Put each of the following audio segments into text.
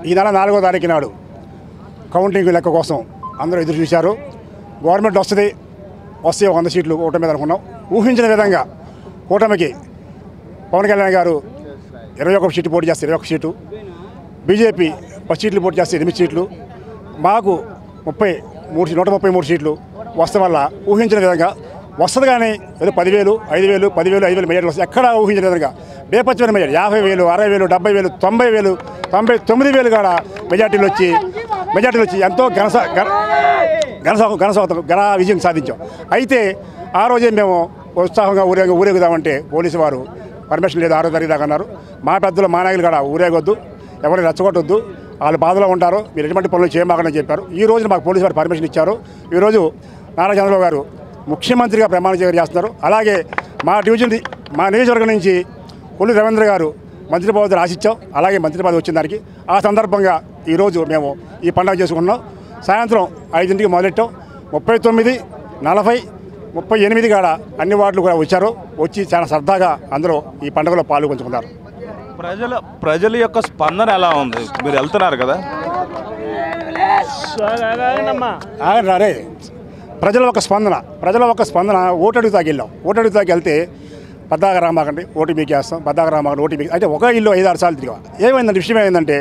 ఈ నెల 4వ తారీఖు నాడు కౌంటింగ్ లెక్క కోసం అందరూ ఎదురు చూశారు. గవర్నమెంట్ వస్తే 100 సీట్లు కూటమి మీద అనుకున్నాం. ఊహించిన విధంగా కూటమికి పవన్ కళ్యాణ్ గారు 21 సీట్లు పోటీ చేస్తే 21 సీటు, బీజేపీ 10 సీట్లు పోటీ చేస్తే 8 సీట్లు, మాకు 133 సీట్లు వస్తాం వల్ల ఊహించిన విధంగా వస్తుంది. కానీ ఏదో 10,000, 5,000, 10,000, 5,000 మెజార్టీలు వస్తాయి. ఎక్కడా ఊహించిన విధంగా బేపచ్చమైన మెజార్టీ 50,000, 60,000, 70,000, 90,000, 99,000 కూడా మెజార్టీలు వచ్చి ఎంతో ఘన విజయం సాధించాం. అయితే ఆ రోజే మేము ఉత్సాహంగా ఊరేగుదామంటే పోలీసు వారు పర్మిషన్ లేదు 6వ తారీఖు దాకా అన్నారు. మా పెద్దలు మా నాయకులు కూడా ఊరేగొద్దు, ఎవరిని రెచ్చగొట్టొద్దు, వాళ్ళు బాధలో ఉంటారు, మీరు ఎటువంటి పనులు చేయమాకని చెప్పారు. ఈ రోజున మాకు పోలీసు వారు పర్మిషన్ ఇచ్చారు. ఈరోజు నారా చంద్రబాబు గారు ముఖ్యమంత్రిగా ప్రమాణ స్వీకారం చేస్తున్నారు. అలాగే మా నియోజకవర్గం నుంచి కొల్లు రవీంద్ర గారు మంత్రి పదవిని ఆశించాం. అలాగే మంత్రి పదవి వచ్చిన దానికి ఆ సందర్భంగా ఈరోజు మేము ఈ పండుగ చేసుకున్నాం. సాయంత్రం 5ంటికి మొదలెట్టాం. 39, 40, 38 కాడ అన్ని వార్డులు కూడా వచ్చి చాలా సరదాగా అందరూ ఈ పండుగలో పాల్గొంచుకున్నారు. ప్రజల యొక్క స్పందన ఎలా ఉంది? మీరు వెళ్తున్నారు కదా, రే ప్రజల ఒక స్పందన ఓటు అడుగుతాకి వెళ్ళాం. ఓటు అడుగుతాకి వెళ్తే పద్దాక రామాకండి ఓటు మీకు వేస్తాం, పద్దాక రామాకండి ఓటు మీకు అయితే ఒక ఇల్లు 5-6 సార్లు తిరిగా. ఏమైందంటే విషయం ఏంటంటే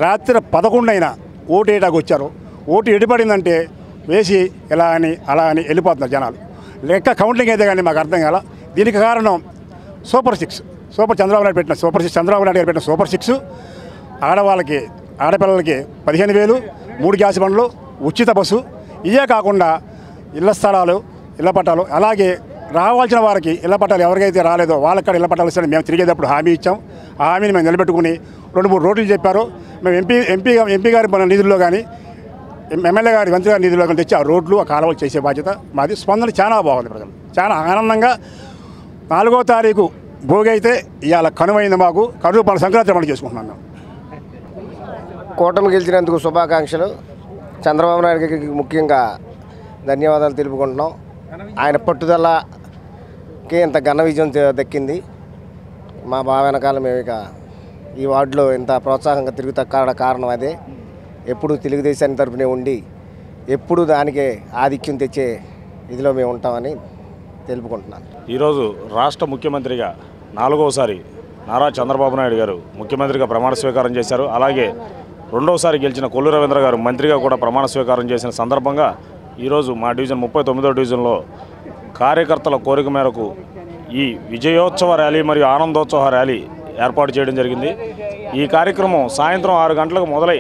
రాత్రి 11 అయినా ఓటు వేయడానికి వచ్చారు. ఓటు ఎడిపడిందంటే వేసి అలా అని వెళ్ళిపోతున్నారు జనాలు. లెక్క కౌంటింగ్ అయితే కానీ మాకు అర్థం కాల. దీనికి కారణం సూపర్ చంద్రబాబు నాయుడు పెట్టిన సూపర్ 6 ఆడవాళ్ళకి ఆడపిల్లలకి 15,000, 3 గ్యాస్ బండ్లు, ఉచిత బస్సు, ఇవే కాకుండా ఇళ్ల స్థలాలు, ఇళ్ల పట్టాలు, అలాగే రావాల్సిన వారికి ఇళ్ల పట్టాలు ఎవరికైతే రాలేదో వాళ్ళక్కడ ఇళ్ల పట్టాలు ఇస్తారని మేము తిరిగేటప్పుడు హామీ ఇచ్చాం. ఆ హామీని మేము నిలబెట్టుకుని 2-3 రోడ్లు చెప్పారు. మేము ఎంపీ గారి మన నిధుల్లో కానీ ఎమ్మెల్యే గారి మంత్రి గారి నిధుల్లో కానీ తెచ్చి ఆ రోడ్లు ఆ కాలువలు చేసే బాధ్యత మాది. స్పందన చాలా బాగుంది. ప్రజలు చాలా ఆనందంగా 4వ తారీఖు భోగి అయితే ఇవాళ కనుమైంది. మాకు కనుమ పండుగ సంక్రాంతి పండుగ చేసుకుంటున్నాను. కూటమి గెలిచినందుకు శుభాకాంక్షలు. చంద్రబాబు నాయుడుకి ముఖ్యంగా ధన్యవాదాలు తెలుపుకుంటున్నాం. ఆయన పట్టుదలకి ఇంత ఘన విజయం దక్కింది. మా బావ వెనకాల మేము ఇక ఈ వార్డులో ఇంత ప్రోత్సాహంగా తిరుగుతా కారణం అదే. ఎప్పుడు తెలుగుదేశాన్ని తరపునే ఉండి ఎప్పుడు దానికే ఆధిక్యం తెచ్చే ఇదిలో మేము ఉంటామని తెలుపుకుంటున్నాను. ఈరోజు రాష్ట్ర ముఖ్యమంత్రిగా 4వసారి నారా చంద్రబాబు నాయుడు గారు ముఖ్యమంత్రిగా ప్రమాణ స్వీకారం చేశారు. అలాగే 2వసారి గెలిచిన కొల్లు రవీంద్ర గారు మంత్రిగా కూడా ప్రమాణ స్వీకారం చేసిన సందర్భంగా ఈరోజు మా డివిజన్ 39వ డివిజన్లో కార్యకర్తల కోరిక మేరకు ఈ విజయోత్సవ ర్యాలీ మరియు ఆనందోత్సవ ర్యాలీ ఏర్పాటు చేయడం జరిగింది. ఈ కార్యక్రమం సాయంత్రం 6 గంటలకు మొదలై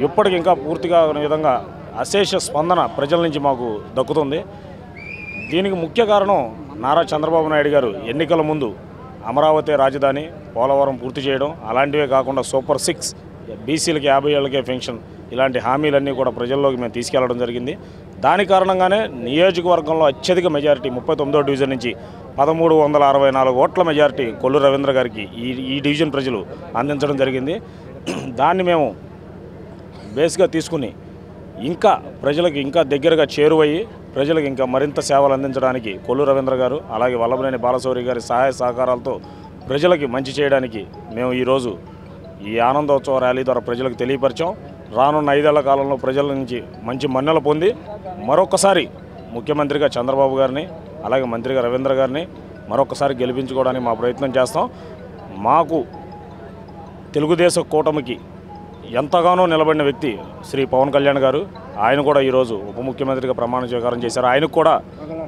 ఇప్పటికి ఇంకా పూర్తిగా విధంగా అశేష స్పందన ప్రజల నుంచి మాకు దక్కుతుంది. దీనికి ముఖ్య కారణం నారా చంద్రబాబు నాయుడు గారు ఎన్నికల ముందు అమరావతి రాజధాని, పోలవరం పూర్తి చేయడం, అలాంటివే కాకుండా సూపర్ 6, బీసీలకి 50 ఏళ్ళకే పెన్షన్, ఇలాంటి హామీలన్నీ కూడా ప్రజల్లోకి మేము తీసుకెళ్లడం జరిగింది. దాని కారణంగానే నియోజకవర్గంలో అత్యధిక మెజారిటీ 39వ డివిజన్ నుంచి 1,364 ఓట్ల మెజారిటీ కొల్లు రవీంద్ర గారికి ఈ డివిజన్ ప్రజలు అందించడం జరిగింది. దాన్ని మేము బేస్గా తీసుకుని ఇంకా ప్రజలకు ఇంకా దగ్గరగా చేరువయ్యి ప్రజలకు ఇంకా మరింత సేవలు అందించడానికి కొల్లు రవీంద్ర గారు అలాగే వల్లభనేని బాలశౌరి గారి సహాయ సహకారాలతో ప్రజలకి మంచి చేయడానికి మేము ఈరోజు ఈ ఆనందోత్సవ ర్యాలీ ద్వారా ప్రజలకు తెలియపరిచాం. రానున్న 5 ఏళ్ల కాలంలో ప్రజల నుంచి మంచి మన్నెలు పొంది మరొకసారి ముఖ్యమంత్రిగా చంద్రబాబు గారిని అలాగే మంత్రిగా రవీంద్ర గారిని మరొకసారి గెలిపించుకోవడానికి మా ప్రయత్నం చేస్తాం. మాకు తెలుగుదేశం కూటమికి ఎంతగానో నిలబడిన వ్యక్తి శ్రీ పవన్ కళ్యాణ్ గారు. ఆయన కూడా ఈరోజు ఉప ముఖ్యమంత్రిగా ప్రమాణ స్వీకారం చేశారు. ఆయనకు కూడా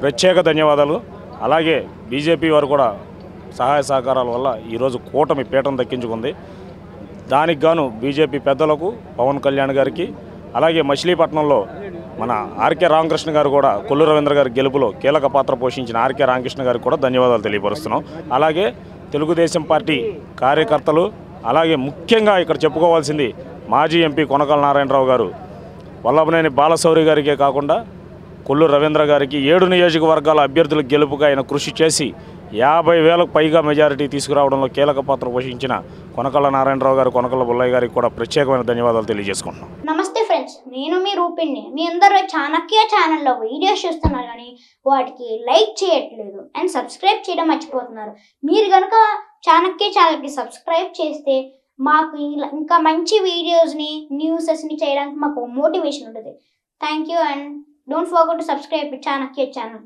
ప్రత్యేక ధన్యవాదాలు. అలాగే బీజేపీ వారు కూడా సహాయ సహకారాల వల్ల ఈరోజు కూటమి పీఠం దక్కించుకుంది. దానికి గాను బీజేపీ పెద్దలకు, పవన్ కళ్యాణ్ గారికి, అలాగే మచిలీపట్నంలో మన ఆర్కే రామకృష్ణ గారు కూడా కొల్లు రవీంద్ర గారి గెలుపులో కీలక పాత్ర పోషించిన ఆర్కే రామకృష్ణ గారికి కూడా ధన్యవాదాలు తెలియపరుస్తున్నాం. అలాగే తెలుగుదేశం పార్టీ కార్యకర్తలు, అలాగే ముఖ్యంగా ఇక్కడ చెప్పుకోవాల్సింది మాజీ ఎంపీ కొనకళ్ళ నారాయణరావు గారు వల్లభనేని బాలశౌరి గారికే కాకుండా కొల్లు రవీంద్ర గారికి 7 నియోజకవర్గాల అభ్యర్థుల గెలుపుగా ఆయన కృషి చేసి 50,000కు పైగా మెజారిటీ తీసుకురావడంలో కీలక పాత్ర పోషించిన కొనకళ్ళ నారాయణరావు గారు, కొనకళ్ళ బుల్లయ్య గారికి కూడా ప్రత్యేకమైన ధన్యవాదాలు తెలియజేసుకుంటున్నాం. నమస్తే ఫ్రెండ్స్, నేను మీ రూపిణి. మీ అందరూ చాణక్య ఛానల్లో వీడియోస్ చూస్తున్నారు కానీ వాటికి లైక్ చేయట్లేదు అండ్ సబ్స్క్రైబ్ చేయడం మర్చిపోతున్నారు. మీరు కనుక చాణక్య ఛానల్కి సబ్స్క్రైబ్ చేస్తే మాకు ఇంకా మంచి వీడియోస్ని న్యూసెస్ని చేయడానికి మాకు మోటివేషన్ ఉంటుంది. Thank you and don't forget to subscribe Chanakya channel.